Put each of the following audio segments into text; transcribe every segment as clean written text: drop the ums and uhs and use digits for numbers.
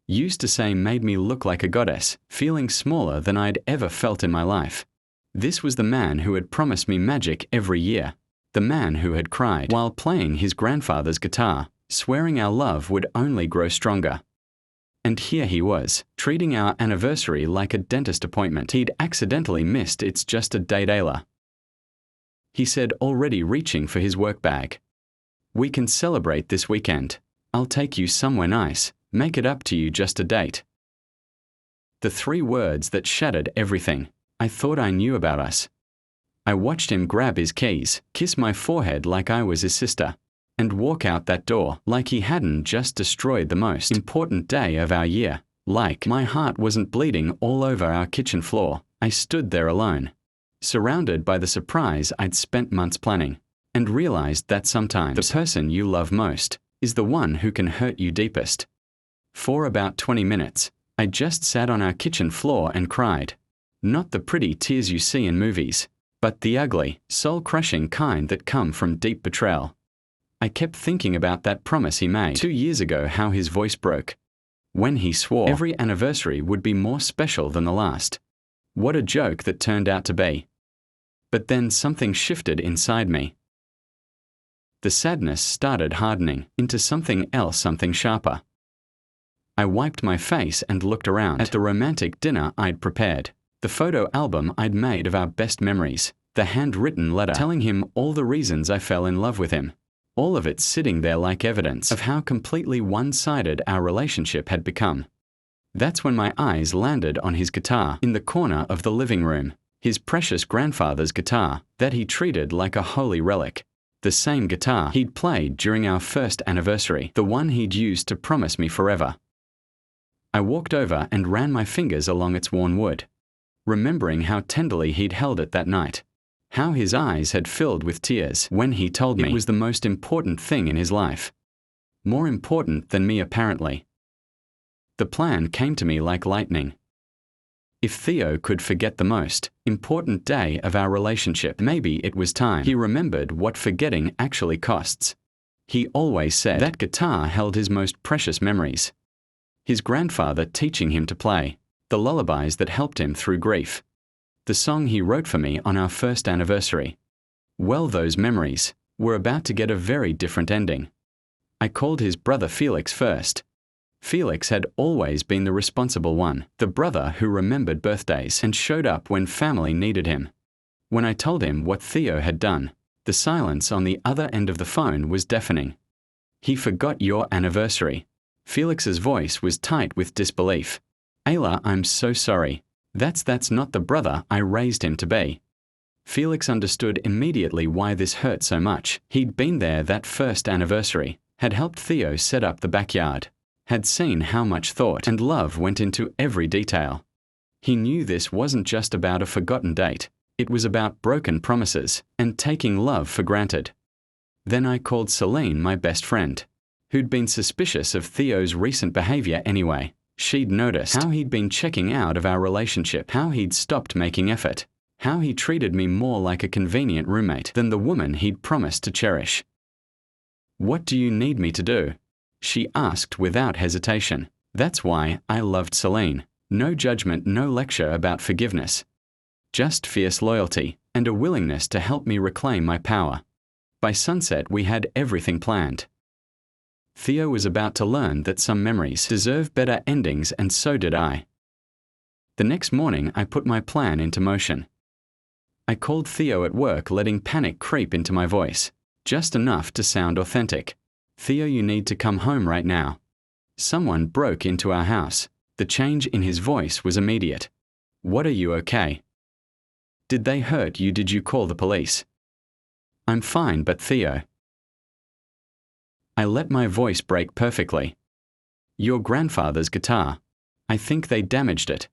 Used to say made me look like a goddess, feeling smaller than I'd ever felt in my life. This was the man who had promised me magic every year. The man who had cried while playing his grandfather's guitar, swearing our love would only grow stronger. And here he was, treating our anniversary like a dentist appointment he'd accidentally missed. It's just a date, Isla, he said, already reaching for his work bag. We can celebrate this weekend. I'll take you somewhere nice, make it up to you, just a date. The 3 words that shattered everything I thought I knew about us. I watched him grab his keys, kiss my forehead like I was his sister, and walk out that door like he hadn't just destroyed the most important day of our year. Like my heart wasn't bleeding all over our kitchen floor. I stood there alone, surrounded by the surprise I'd spent months planning, and realized that sometimes the person you love most is the one who can hurt you deepest. For about 20 minutes, I just sat on our kitchen floor and cried. Not the pretty tears you see in movies, but the ugly, soul-crushing kind that come from deep betrayal. I kept thinking about that promise he made 2 years ago, how his voice broke when he swore every anniversary would be more special than the last. What a joke that turned out to be. But then something shifted inside me. The sadness started hardening into something else, something sharper. I wiped my face and looked around at the romantic dinner I'd prepared, the photo album I'd made of our best memories, the handwritten letter telling him all the reasons I fell in love with him. All of it sitting there like evidence of how completely one-sided our relationship had become. That's when my eyes landed on his guitar in the corner of the living room, his precious grandfather's guitar that he treated like a holy relic. The same guitar he'd played during our first anniversary, the one he'd used to promise me forever. I walked over and ran my fingers along its worn wood, remembering how tenderly he'd held it that night, how his eyes had filled with tears when he told me it was the most important thing in his life. More important than me, apparently. The plan came to me like lightning. If Theo could forget the most important day of our relationship, maybe it was time he remembered what forgetting actually costs. He always said that guitar held his most precious memories. His grandfather teaching him to play, the lullabies that helped him through grief, the song he wrote for me on our first anniversary. Well, those memories were about to get a very different ending. I called his brother Felix first. Felix had always been the responsible one, the brother who remembered birthdays and showed up when family needed him. When I told him what Theo had done, the silence on the other end of the phone was deafening. He forgot your anniversary. Felix's voice was tight with disbelief. Isla, I'm so sorry. That's not the brother I raised him to be. Felix understood immediately why this hurt so much. He'd been there that first anniversary, had helped Theo set up the backyard, had seen how much thought and love went into every detail. He knew this wasn't just about a forgotten date. It was about broken promises and taking love for granted. Then I called Celine, my best friend, who'd been suspicious of Theo's recent behavior anyway. She'd noticed how he'd been checking out of our relationship, how he'd stopped making effort, how he treated me more like a convenient roommate than the woman he'd promised to cherish. What do you need me to do? She asked without hesitation. That's why I loved Celine. No judgment, no lecture about forgiveness. Just fierce loyalty and a willingness to help me reclaim my power. By sunset, we had everything planned. Theo was about to learn that some memories deserve better endings, and so did I. The next morning, I put my plan into motion. I called Theo at work, letting panic creep into my voice, just enough to sound authentic. Theo, you need to come home right now. Someone broke into our house. The change in his voice was immediate. What, are you okay? Did they hurt you? Did you call the police? I'm fine, but Theo. I let my voice break perfectly. Your grandfather's guitar. I think they damaged it.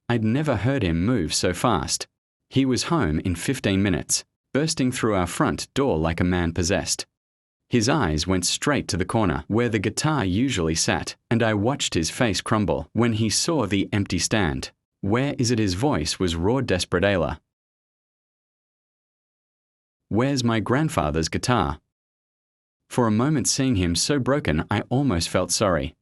I'd never heard him move so fast. He was home in 15 minutes, bursting through our front door like a man possessed. His eyes went straight to the corner where the guitar usually sat, and I watched his face crumble when he saw the empty stand. Where is it? His voice was raw, desperate. Isla, where's my grandfather's guitar? For a moment, seeing him so broken, I almost felt sorry.